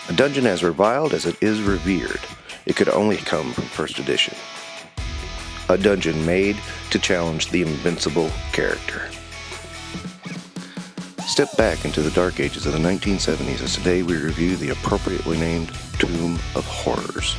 A dungeon as reviled as it is revered. It could only come from first edition. A dungeon made to challenge the invincible character. Step back into the dark ages of the 1970s as today we review the appropriately named Tomb of Horrors.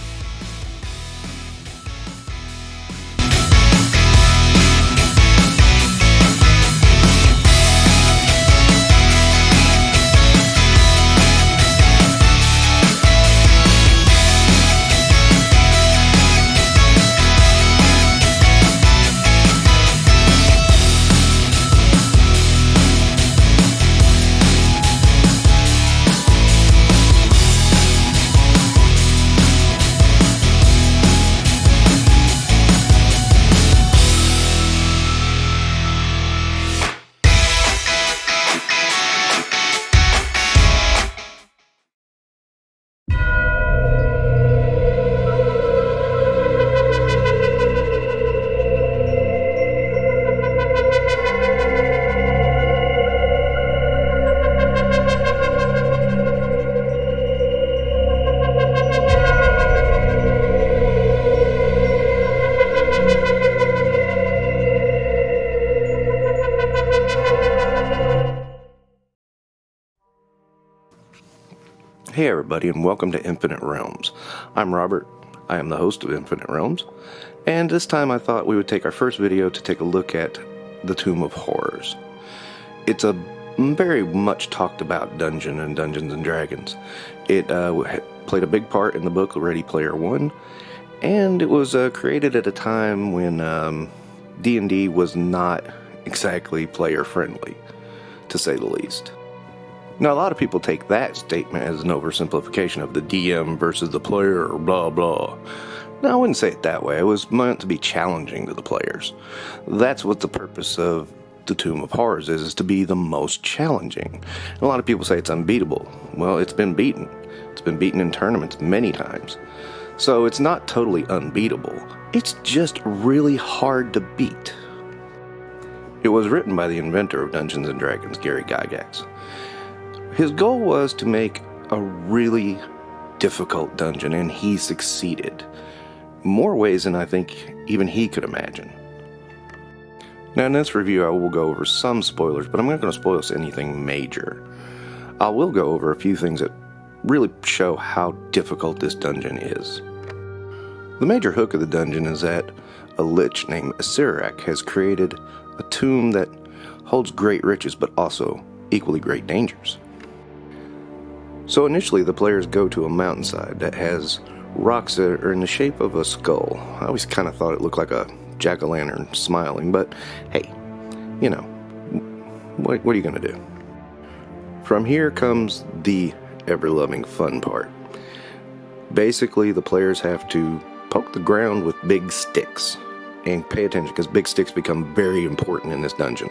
Hey everybody, and welcome to Infinite Realms. I'm Robert, I am the host of Infinite Realms, and this time I thought we would take our first video to take a look at the Tomb of Horrors. It's a very much talked about dungeon in Dungeons & Dragons. It played a big part in the book Ready Player One, and it was created at a time when D&D was not exactly player friendly, to say the least. Now, a lot of people take that statement as an oversimplification of the DM versus the player, or blah, blah. No, I wouldn't say it that way. It was meant to be challenging to the players. That's what the purpose of the Tomb of Horrors is to be the most challenging. And a lot of people say it's unbeatable. Well, it's been beaten. It's been beaten in tournaments many times. So it's not totally unbeatable. It's just really hard to beat. It was written by the inventor of Dungeons & Dragons, Gary Gygax. His goal was to make a really difficult dungeon, and he succeeded. More ways than I think even he could imagine. Now in this review I will go over some spoilers, but I'm not going to spoil anything major. I will go over a few things that really show how difficult this dungeon is. The major hook of the dungeon is that a lich named Sirens has created a tomb that holds great riches, but also equally great dangers. So initially the players go to a mountainside that has rocks that are in the shape of a skull. I always kind of thought it looked like a jack-o'-lantern smiling, but hey, you know, what are you going to do? From here comes the ever-loving fun part. Basically, the players have to poke the ground with big sticks. And pay attention, because big sticks become very important in this dungeon.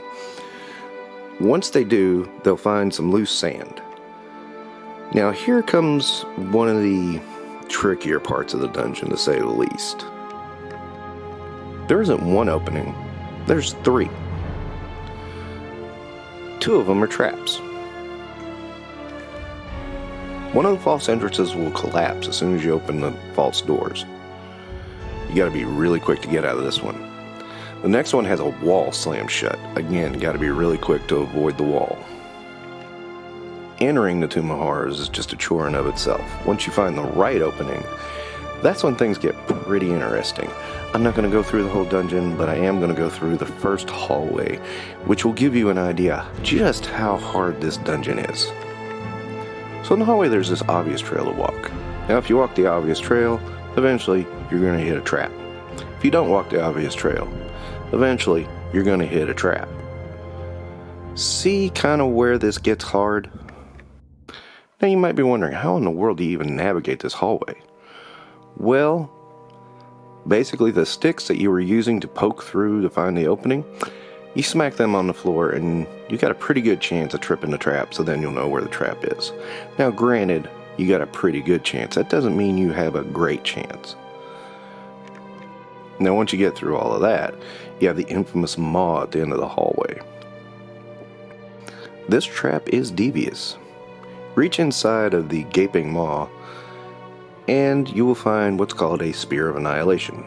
Once they do, they'll find some loose sand. Now here comes one of the trickier parts of the dungeon, to say the least. There isn't one opening, there's three. Two of them are traps. One of the false entrances will collapse as soon as you open the false doors. You gotta be really quick to get out of this one. The next one has a wall slammed shut. Again, you gotta be really quick to avoid the wall. Entering the Tomb of Horrors is just a chore in of itself. Once you find the right opening, that's when things get pretty interesting. I'm not going to go through the whole dungeon, but I am going to go through the first hallway, which will give you an idea just how hard this dungeon is. So in the hallway there's this obvious trail to walk. Now if you walk the obvious trail, eventually you're going to hit a trap. If you don't walk the obvious trail, eventually you're going to hit a trap. See kind of where this gets hard? Now you might be wondering, how in the world do you even navigate this hallway? Well, basically the sticks that you were using to poke through to find the opening, you smack them on the floor and you got a pretty good chance of tripping the trap, so then you'll know where the trap is. Now granted, you got a pretty good chance. That doesn't mean you have a great chance. Now once you get through all of that, you have the infamous maw at the end of the hallway. This trap is devious. Reach inside of the gaping maw, and you will find what's called a Spear of Annihilation.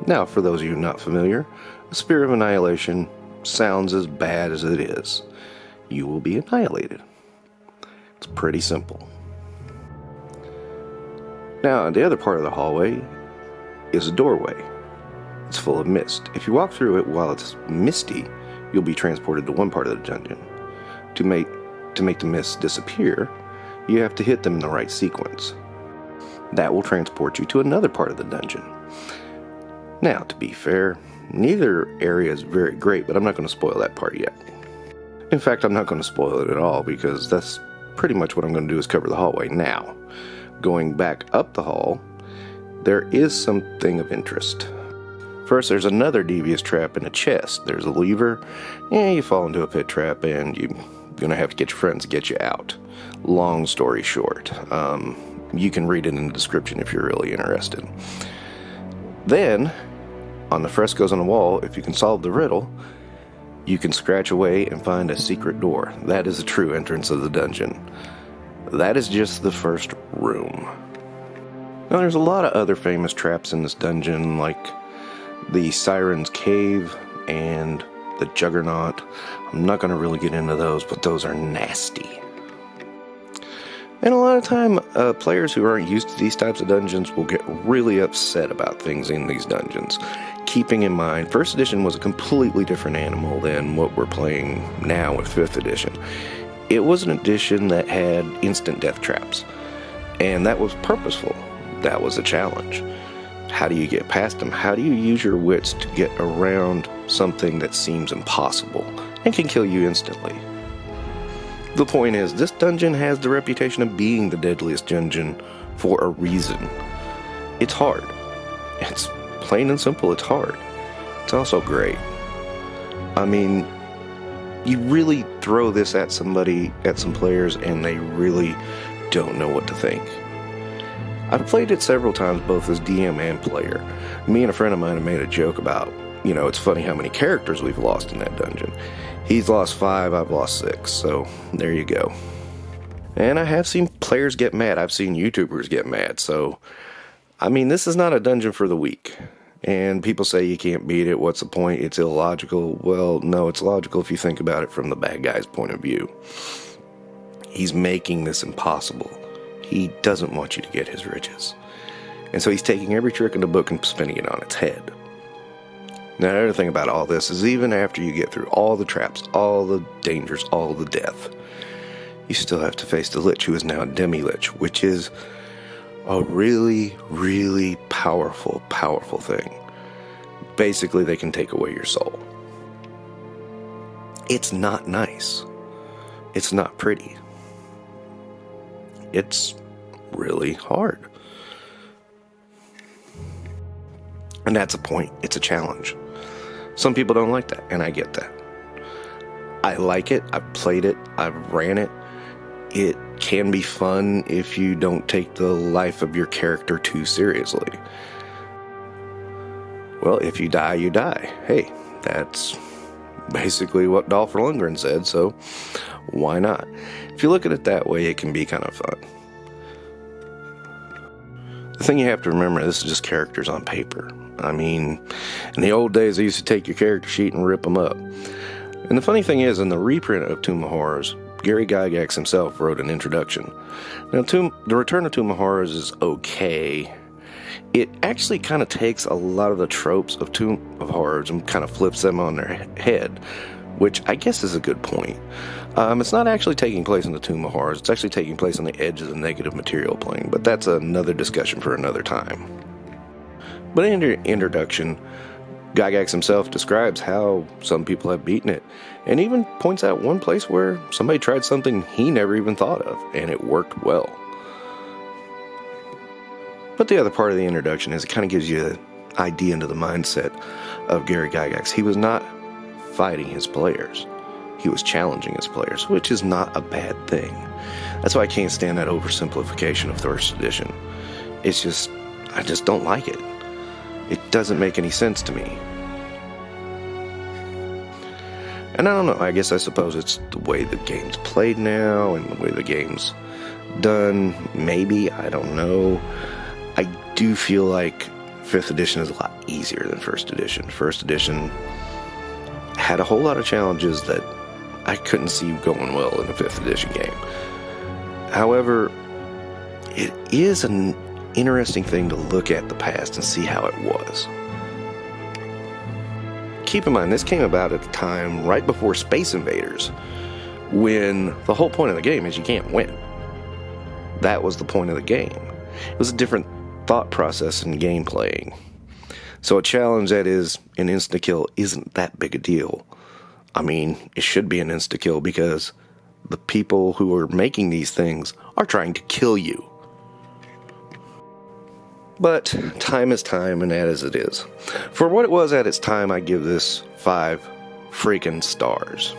Now, for those of you not familiar, a Spear of Annihilation sounds as bad as it is. You will be annihilated. It's pretty simple. Now, the other part of the hallway is a doorway. It's full of mist. If you walk through it while it's misty, you'll be transported to one part of the dungeon. To make the mist disappear, you have to hit them in the right sequence. That will transport you to another part of the dungeon. Now, to be fair, neither area is very great, but I'm not going to spoil that part yet. In fact, I'm not going to spoil it at all, because that's pretty much what I'm going to do is cover the hallway. Now, going back up the hall, there is something of interest. First, there's another devious trap in a chest. There's a lever, and you fall into a pit trap, and you're going to have to get your friends to get you out. Long story short, you can read it in the description if you're really interested. Then, on the frescoes on the wall, if you can solve the riddle, you can scratch away and find a secret door. That is the true entrance of the dungeon. That is just the first room. Now, there's a lot of other famous traps in this dungeon, like the Sirens Cave and the Juggernaut. I'm not going to really get into those, but those are nasty. And a lot of time, players who aren't used to these types of dungeons will get really upset about things in these dungeons. Keeping in mind, 1st edition was a completely different animal than what we're playing now with 5th edition. It was an edition that had instant death traps, and that was purposeful. That was a challenge. How do you get past them? How do you use your wits to get around something that seems impossible and can kill you instantly? The point is, this dungeon has the reputation of being the deadliest dungeon for a reason. It's hard. It's plain and simple, it's hard. It's also great. I mean, you really throw this at somebody, at some players, and they really don't know what to think. I've played it several times, both as DM and player. Me and a friend of mine have made a joke about, it's funny how many characters we've lost in that dungeon. He's lost 5, I've lost 6, so there you go. And I have seen players get mad. I've seen YouTubers get mad, so I mean, this is not a dungeon for the weak. And people say you can't beat it, what's the point, it's illogical. Well, no, it's logical if you think about it from the bad guy's point of view. He's making this impossible. He doesn't want you to get his riches. And so he's taking every trick in the book and spinning it on its head. Now, the other thing about all this is, even after you get through all the traps, all the dangers, all the death, you still have to face the Lich, who is now a Demi-Lich, which is a really, really powerful thing. Basically, they can take away your soul. It's not nice. It's not pretty. It's really hard. And that's a point. It's a challenge. Some people don't like that, and I get that. I like it. I've played it. I've ran it. It can be fun if you don't take the life of your character too seriously. Well, if you die, you die. Hey, that's basically what Dolph Lundgren said, so why not? If you look at it that way, it can be kind of fun. The thing you have to remember, this is just characters on paper. I mean, in the old days, they used to take your character sheet and rip them up. And the funny thing is, in the reprint of Tomb of Horrors, Gary Gygax himself wrote an introduction. Now, The Return of Tomb of Horrors is okay. It actually kind of takes a lot of the tropes of Tomb of Horrors and kind of flips them on their head, which I guess is a good point. It's not actually taking place in the Tomb of Horrors. It's actually taking place on the edge of the negative material plane, but that's another discussion for another time. But in your introduction, Gygax himself describes how some people have beaten it, and even points out one place where somebody tried something he never even thought of, and it worked well. But the other part of the introduction is it kind of gives you an idea into the mindset of Gary Gygax. He was not fighting his players. He was challenging his players, which is not a bad thing. That's why I can't stand that oversimplification of 1st edition. It's just, I just don't like it. It doesn't make any sense to me. And I don't know, I suppose it's the way the game's played now, and the way the game's done, maybe, I don't know. I do feel like 5th edition is a lot easier than 1st edition. 1st edition had a whole lot of challenges that I couldn't see going well in a 5th edition game. However, it is an interesting thing to look at the past and see how it was. Keep in mind, this came about at the time right before Space Invaders, when the whole point of the game is you can't win. That was the point of the game. It was a different thought process in game playing. So a challenge that is an insta-kill isn't that big a deal. I mean, it should be an insta-kill because the people who are making these things are trying to kill you. But time is time, and that is it is. For what it was at its time, I give this 5 freaking stars.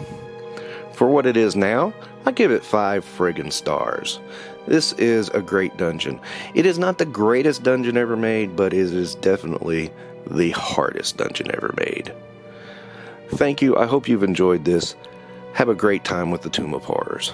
For what it is now, I give it 5 friggin' stars. This is a great dungeon. It is not the greatest dungeon ever made, but it is definitely the hardest dungeon ever made. Thank you. I hope you've enjoyed this. Have a great time with the Tomb of Horrors.